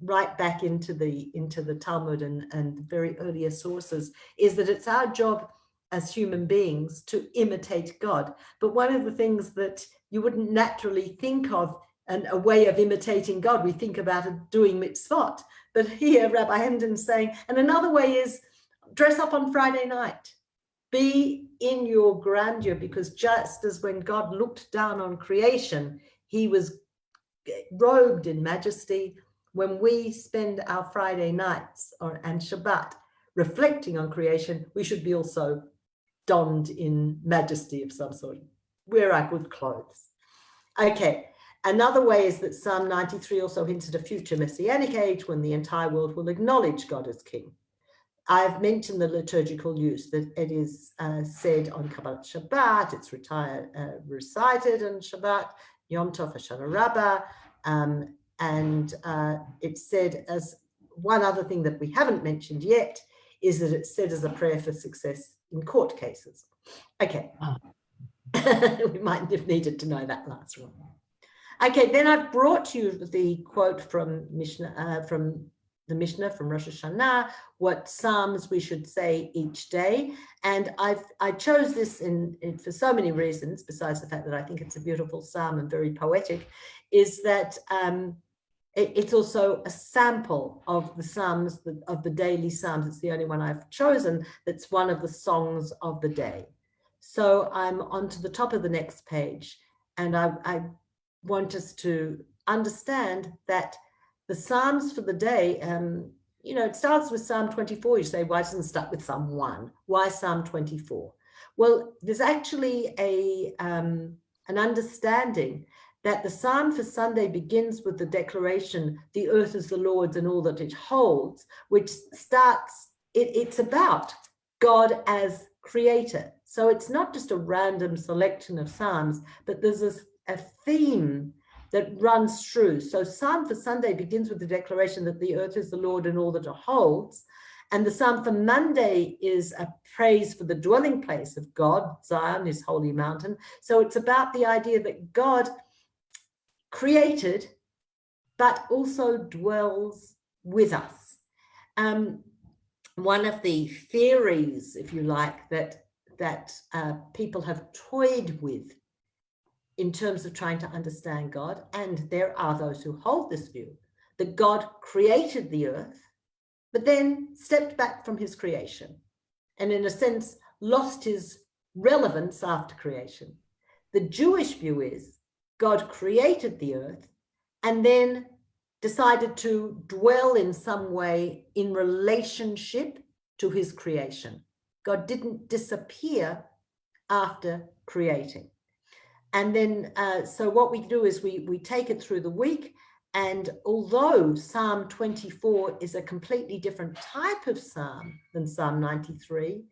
right back into the Talmud and very earlier sources, is that it's our job as human beings to imitate God. But one of the things that you wouldn't naturally think of, and a way of imitating God, we think about it doing mitzvot. But here, Rabbi Emden's saying, and another way is dress up on Friday night. Be in your grandeur, because just as when God looked down on creation, he was robed in majesty. When we spend our Friday nights and Shabbat reflecting on creation, we should be also donned in majesty of some sort. Wear our good clothes. Okay. Another way is that Psalm 93 also hints at a future messianic age when the entire world will acknowledge God as king. I've mentioned the liturgical use, that it is said on Kabbalat Shabbat, it's recited on Shabbat, Yom Tov, Hoshana Rabbah, and it's said as one other thing that we haven't mentioned yet is that it's said as a prayer for success in court cases. Okay, we might have needed to know that last one. Okay, then I've brought you the quote from Mishnah, from the Mishnah from Rosh Hashanah, what psalms we should say each day. And I chose this for so many reasons, besides the fact that I think it's a beautiful psalm and very poetic, is that it's also a sample of the psalms, of the daily psalms. It's the only one I've chosen that's one of the songs of the day. So I'm on to the top of the next page, and I want us to understand that the Psalms for the day, it starts with Psalm 24. You say, why doesn't it start with Psalm 1? Why Psalm 24? Well, there's actually an understanding that the Psalm for Sunday begins with the declaration, the earth is the Lord's and all that it holds, which starts, it's about God as creator. So it's not just a random selection of Psalms, but there's a theme that runs through. So Psalm for Sunday begins with the declaration that the earth is the Lord and all that it holds. And the Psalm for Monday is a praise for the dwelling place of God, Zion, his holy mountain. So it's about the idea that God created, but also dwells with us. One of the theories, if you like, that people have toyed with in terms of trying to understand God, and there are those who hold this view, that God created the earth, but then stepped back from his creation, and in a sense lost his relevance after creation. The Jewish view is God created the earth and then decided to dwell in some way in relationship to his creation. God didn't disappear after creating. And then, so what we do is we take it through the week. And although Psalm 24 is a completely different type of psalm than Psalm 93,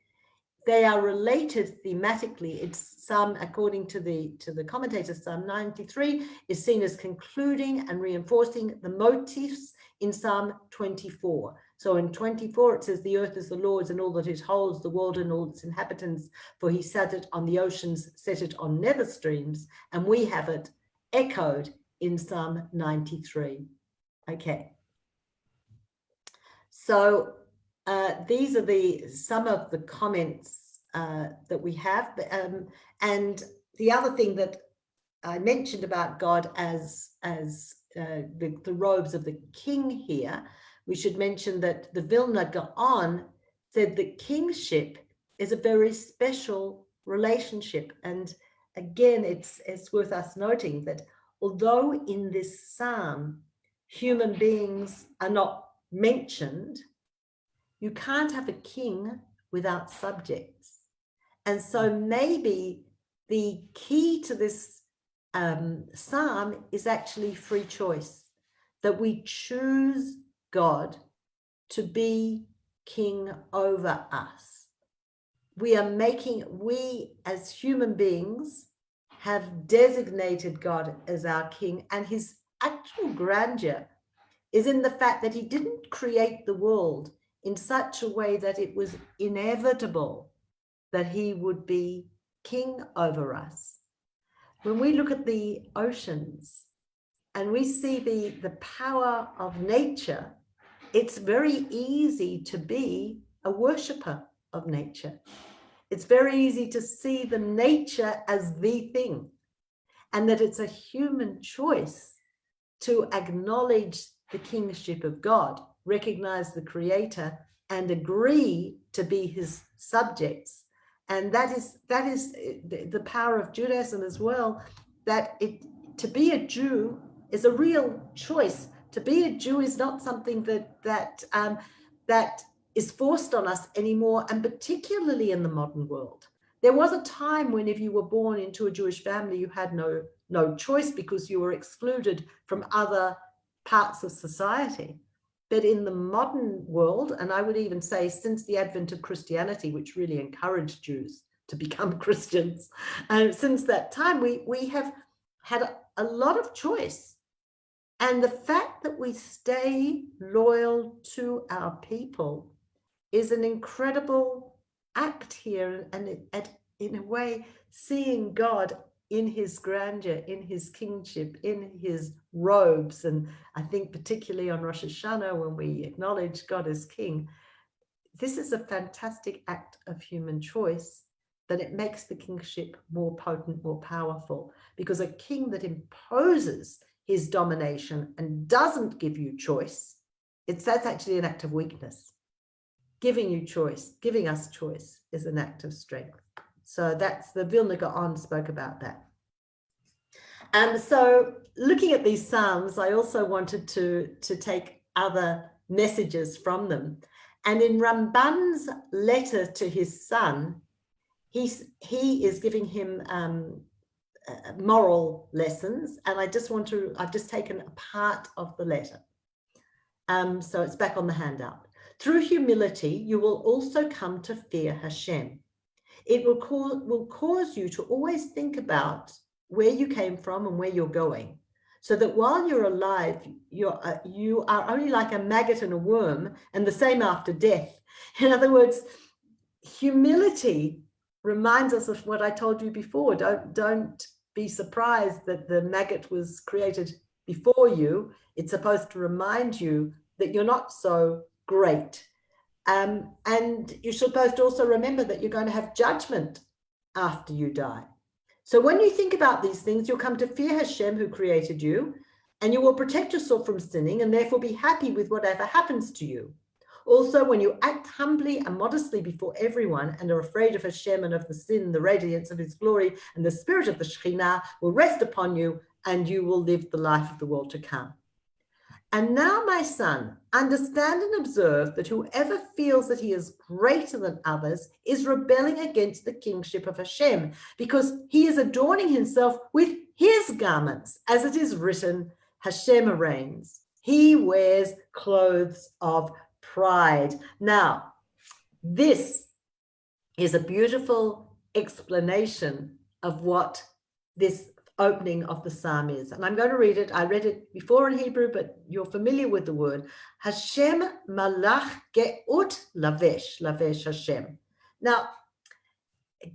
they are related thematically. It's Psalm, according to the commentators, Psalm 93 is seen as concluding and reinforcing the motifs in Psalm 24. So in 24, it says, the earth is the Lord's and all that it holds, the world and all its inhabitants, for he set it on the oceans, set it on nether streams, and we have it echoed in Psalm 93. Okay. So these are some of the comments that we have. And the other thing that I mentioned about God as the robes of the king here, we should mention that the Vilna Gaon said that kingship is a very special relationship. And again, it's worth us noting that although in this psalm, human beings are not mentioned, you can't have a king without subjects. And so maybe the key to this psalm is actually free choice, that we choose God to be king over us. We as human beings have designated God as our king, and his actual grandeur is in the fact that he didn't create the world in such a way that it was inevitable that he would be king over us. When we look at the oceans and we see the power of nature, it's very easy to be a worshipper of nature. It's very easy to see the nature as the thing, and that it's a human choice to acknowledge the kingship of God, recognize the creator, and agree to be his subjects. And that is the power of Judaism as well, that to be a Jew is a real choice. To be a Jew is not something that is forced on us anymore, and particularly in the modern world. There was a time when if you were born into a Jewish family, you had no choice because you were excluded from other parts of society. But in the modern world, and I would even say since the advent of Christianity, which really encouraged Jews to become Christians, since that time, we have had a lot of choice. And the fact that we stay loyal to our people is an incredible act here, and in a way, seeing God in his grandeur, in his kingship, in his robes. And I think particularly on Rosh Hashanah, when we acknowledge God as king, this is a fantastic act of human choice, that it makes the kingship more potent, more powerful, because a king that imposes his domination and doesn't give you choice, that's actually an act of weakness. Giving you choice, giving us choice, is an act of strength. So that's the Vilna Gaon spoke about that. And so looking at these Psalms, I also wanted to take other messages from them. And in Ramban's letter to his son, he is giving him moral lessons. And I've just taken a part of the letter. So it's back on the handout. Through humility, you will also come to fear Hashem. It will cause you to always think about where you came from and where you're going, so that while you're alive, you are only like a maggot and a worm, and the same after death. In other words, humility reminds us of what I told you before. Don't be surprised that the maggot was created before you. It's supposed to remind you that you're not so great. And you're supposed to also remember that you're going to have judgment after you die. So when you think about these things, you'll come to fear Hashem, who created you, and you will protect yourself from sinning and therefore be happy with whatever happens to you. Also, when you act humbly and modestly before everyone and are afraid of Hashem and of the sin, the radiance of his glory and the spirit of the Shekhinah will rest upon you, and you will live the life of the world to come. And now, my son, understand and observe that whoever feels that he is greater than others is rebelling against the kingship of Hashem, because he is adorning himself with his garments, as it is written, Hashem reigns. He wears clothes of pride. Now, this is a beautiful explanation of what this opening of the psalm is. And I'm going to read it. I read it before in Hebrew, but you're familiar with the word. Hashem malach geut lavesh, lavesh Hashem. Now,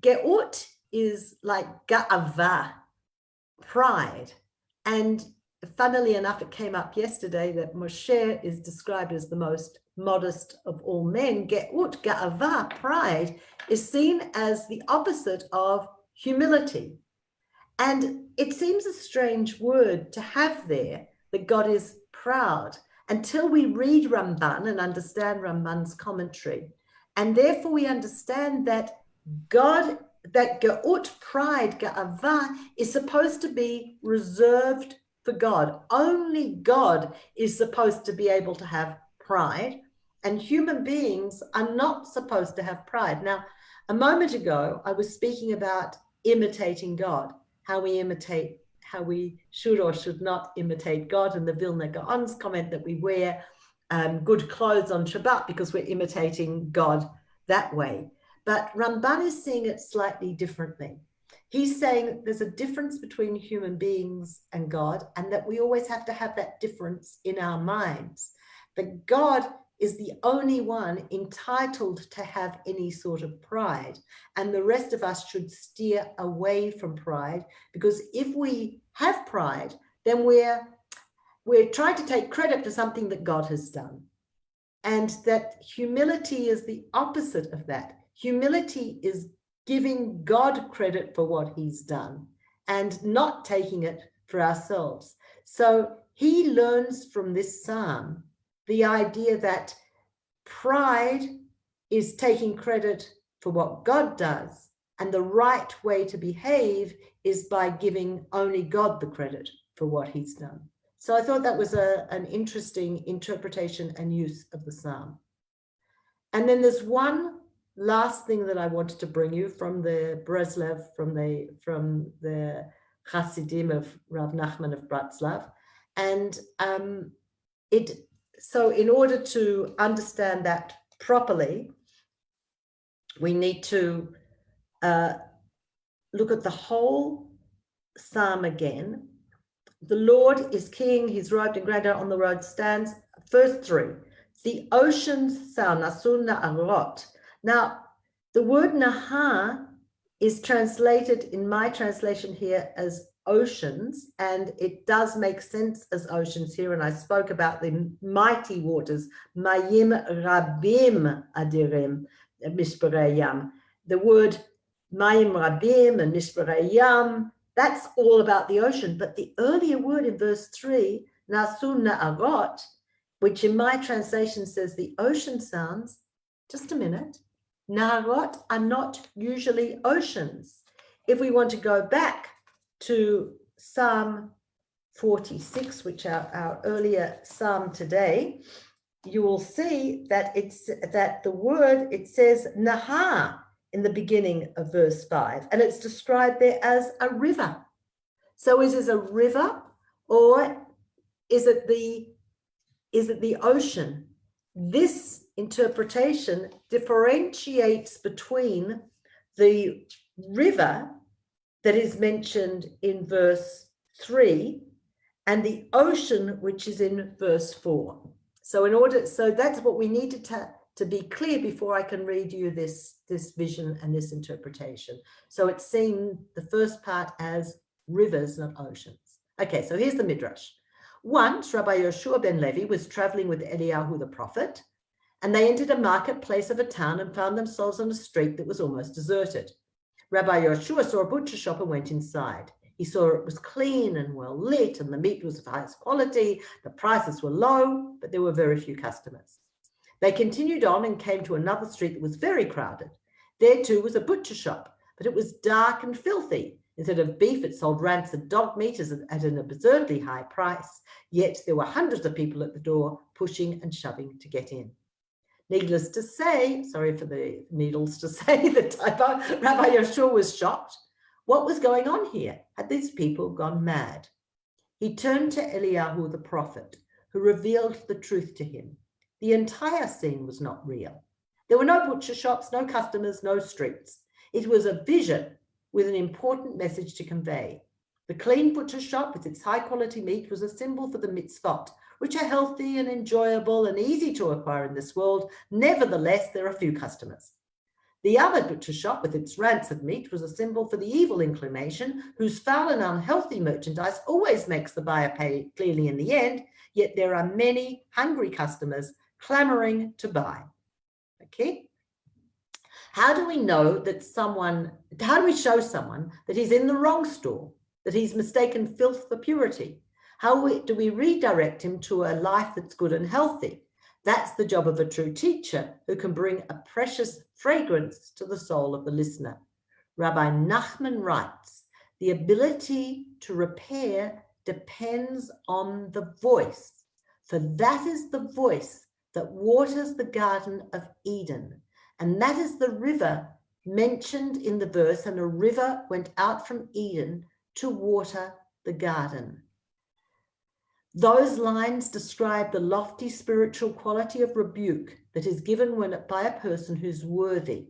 geut is like ga'ava, pride. And funnily enough, it came up yesterday that Moshe is described as the most modest of all men. Geut, ga'ava, pride, is seen as the opposite of humility. And it seems a strange word to have there, that God is proud, until we read Ramban and understand Ramban's commentary. And therefore we understand that God, that geut, pride, ga'ava, is supposed to be reserved for God. Only God is supposed to be able to have pride, and human beings are not supposed to have pride. Now, a moment ago, I was speaking about imitating God, how we should or should not imitate God, and the Vilna Gaon's comment that we wear good clothes on Shabbat because we're imitating God that way. But Ramban is seeing it slightly differently. He's saying there's a difference between human beings and God, and that we always have to have that difference in our minds. That God is the only one entitled to have any sort of pride, and the rest of us should steer away from pride, because if we have pride, then we're trying to take credit for something that God has done. And that humility is the opposite of that. Humility is giving God credit for what he's done and not taking it for ourselves. So he learns from this psalm the idea that pride is taking credit for what God does, and the right way to behave is by giving only God the credit for what he's done. So I thought that was an interesting interpretation and use of the psalm. And then there's one last thing that I wanted to bring you from the Breslev, from the Hasidim of Rav Nachman of Bratslav. And so in order to understand that properly, we need to look at the whole psalm again. The Lord is king, he's robed in grandeur, on the road stands. Verse 3, the oceans sound, nasun na'arot. Now, the word naha is translated in my translation here as oceans, and it does make sense as oceans here. And I spoke about the mighty waters, mayim rabim adirim mishparei yam. The word mayim rabim and mishparei yam, that's all about the ocean. But the earlier word in verse 3, nasun na'arot, which in my translation says the ocean sounds, just a minute, na'arot are not usually oceans. If we want to go back to Psalm 46, which are our earlier psalm today, you will see that the word, it says naha in the beginning of verse 5, and it's described there as a river. So is it a river, or is it the ocean? This interpretation differentiates between the river that is mentioned in verse 3 and the ocean, which is in verse 4. So that's what we need to be clear before I can read you this vision and this interpretation. So it's seen the first part as rivers, not oceans. Okay, so here's the Midrash. Once Rabbi Yoshua ben Levi was traveling with Eliyahu the prophet, and they entered a marketplace of a town and found themselves on a street that was almost deserted. Rabbi Yoshua saw a butcher shop and went inside. He saw it was clean and well lit, and the meat was of highest quality. The prices were low, but there were very few customers. They continued on and came to another street that was very crowded. There too was a butcher shop, but it was dark and filthy. Instead of beef, it sold rancid dog meat at an absurdly high price. Yet there were hundreds of people at the door pushing and shoving to get in. Needless to say, sorry for the needles to say, the typo, Rabbi Yoshua was shocked. What was going on here? Had these people gone mad? He turned to Eliyahu the prophet, who revealed the truth to him. The entire scene was not real. There were no butcher shops, no customers, no streets. It was a vision with an important message to convey. The clean butcher shop with its high-quality meat was a symbol for the mitzvot, which are healthy and enjoyable and easy to acquire in this world. Nevertheless, there are few customers. The other butcher shop with its rancid meat was a symbol for the evil inclination, whose foul and unhealthy merchandise always makes the buyer pay clearly in the end, yet there are many hungry customers clamoring to buy. Okay? How do we know that how do we show someone that he's in the wrong store, that he's mistaken filth for purity? How do we redirect him to a life that's good and healthy? That's the job of a true teacher who can bring a precious fragrance to the soul of the listener. Rabbi Nachman writes, the ability to repair depends on the voice, for that is the voice that waters the Garden of Eden. And that is the river mentioned in the verse, and a river went out from Eden to water the garden. Those lines describe the lofty spiritual quality of rebuke that is given by a person who's worthy.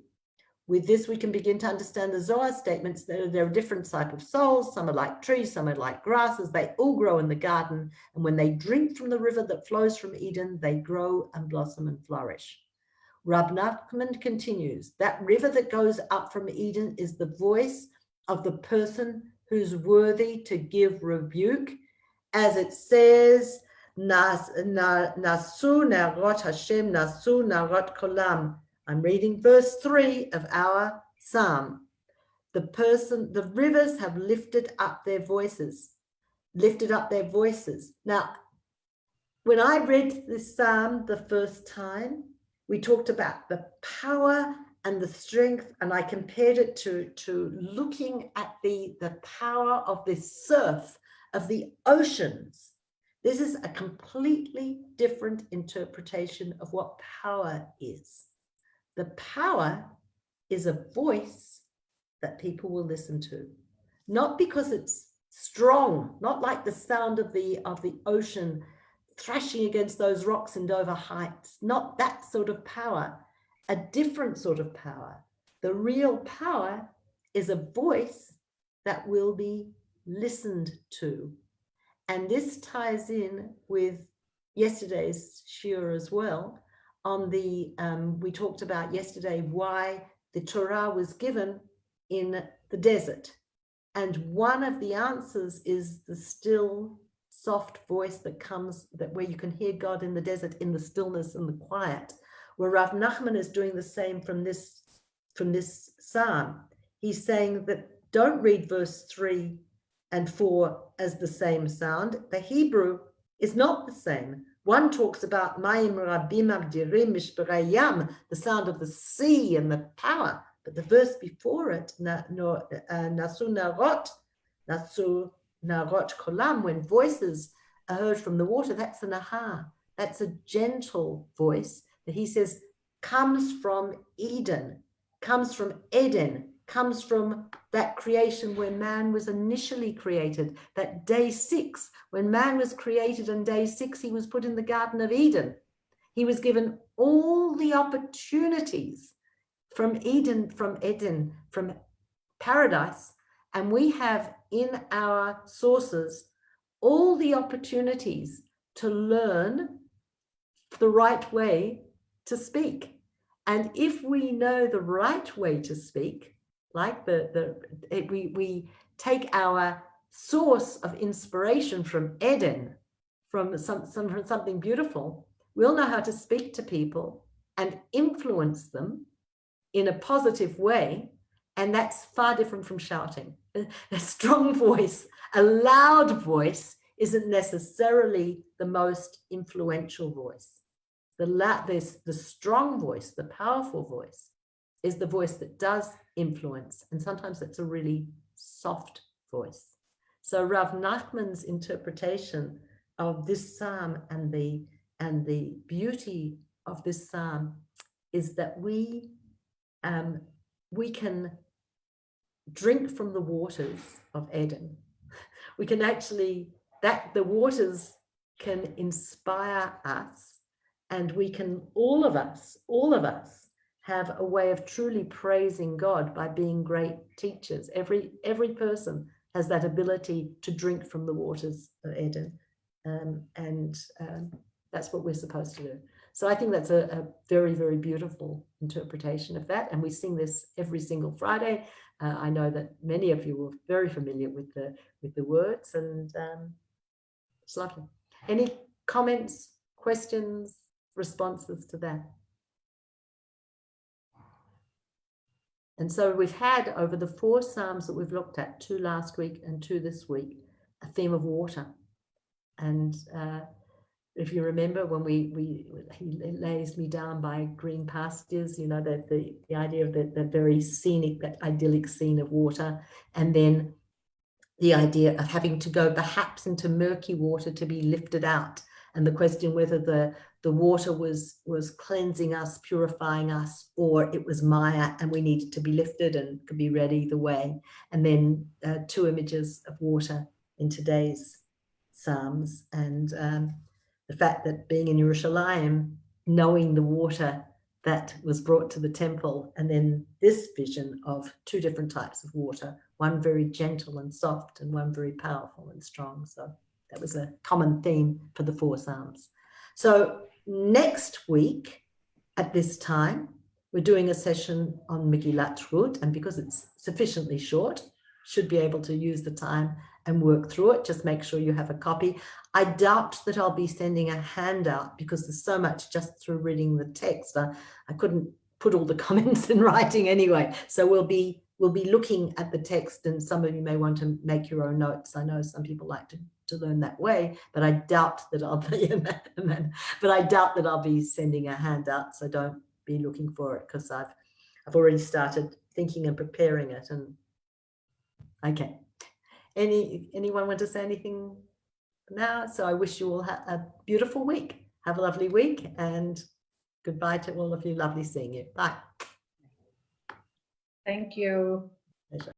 With this, we can begin to understand the Zohar statements that there are different types of souls. Some are like trees, some are like grasses. They all grow in the garden. And when they drink from the river that flows from Eden, they grow and blossom and flourish. Rab Nachman continues, that river that goes up from Eden is the voice of the person who's worthy to give rebuke. As it says, Nasu narot Hashem, Nasu narot kolam. I'm reading verse 3 of our psalm. The rivers have lifted up their voices. Now, when I read this psalm the first time, we talked about the power and the strength, and I compared it to looking at the power of this surf, of the oceans. This is a completely different interpretation of what power is. The power is a voice that people will listen to, not because it's strong, not like the sound of the ocean thrashing against those rocks in Dover Heights, not that sort of power, a different sort of power. The real power is a voice that will be listened to. And this ties in with yesterday's shiur as well. We talked about yesterday why the Torah was given in the desert. And one of the answers is the still, soft voice where you can hear God in the desert, in the stillness and the quiet, where Rav Nachman is doing the same from this psalm. He's saying that don't read verse 3 and 4 as the same sound. The Hebrew is not the same. One talks about Mayim Rabim Abdirim Mishperei Yam, the sound of the sea and the power. But the verse before it, Nasu narot kolam, when voices are heard from the water, that's an aha. That's a gentle voice that he says comes from Eden, comes from Eden, comes from that creation where man was initially created, that day 6, when man was created on day 6, he was put in the Garden of Eden. He was given all the opportunities from Eden, from paradise, and we have in our sources all the opportunities to learn the right way to speak. And if we know the right way to speak, like we take our source of inspiration from Eden, from something beautiful, we'll know how to speak to people and influence them in a positive way. And that's far different from shouting. A strong voice, a loud voice isn't necessarily the most influential voice. The strong voice, the powerful voice, is the voice that does influence. And sometimes it's a really soft voice. So Rav Nachman's interpretation of this psalm and the beauty of this psalm is that we can drink from the waters of Eden. We can actually, the waters can inspire us, and we can, all of us have a way of truly praising God by being great teachers. Every person has that ability to drink from the waters of Eden. That's what we're supposed to do. So I think that's a very, very beautiful interpretation of that. And we sing this every single Friday. I know that many of you are very familiar with the words, and it's lovely. Any comments, questions, responses to that? And so we've had, over the 4 Psalms that we've looked at, 2 last week and 2 this week, a theme of water. And if you remember, when he lays me down by green pastures, you know, the idea of the very scenic, that idyllic scene of water, and then the idea of having to go perhaps into murky water to be lifted out, and the question whether the water was cleansing us, purifying us, or it was Maya and we needed to be lifted, and could be read either way. And then 2 images of water in today's Psalms, and the fact that being in Yerushalayim, knowing the water that was brought to the temple, and then this vision of 2 different types of water, one very gentle and soft and one very powerful and strong. So that was a common theme for the 4 Psalms. So next week at this time, we're doing a session on Megillat Ruth, and because it's sufficiently short, should be able to use the time and work through it. Just make sure you have a copy. I doubt that I'll be sending a handout because there's so much just through reading the text. I couldn't put all the comments in writing anyway. So we'll be looking at the text, and some of you may want to make your own notes. I know some people like to learn that way, but I doubt that I'll be sending a handout. So don't be looking for it, because I've already started thinking and preparing it. And okay. Anyone want to say anything now? So I wish you all a beautiful week. Have a lovely week, and goodbye to all of you. Lovely seeing you. Bye. Thank you. Pleasure.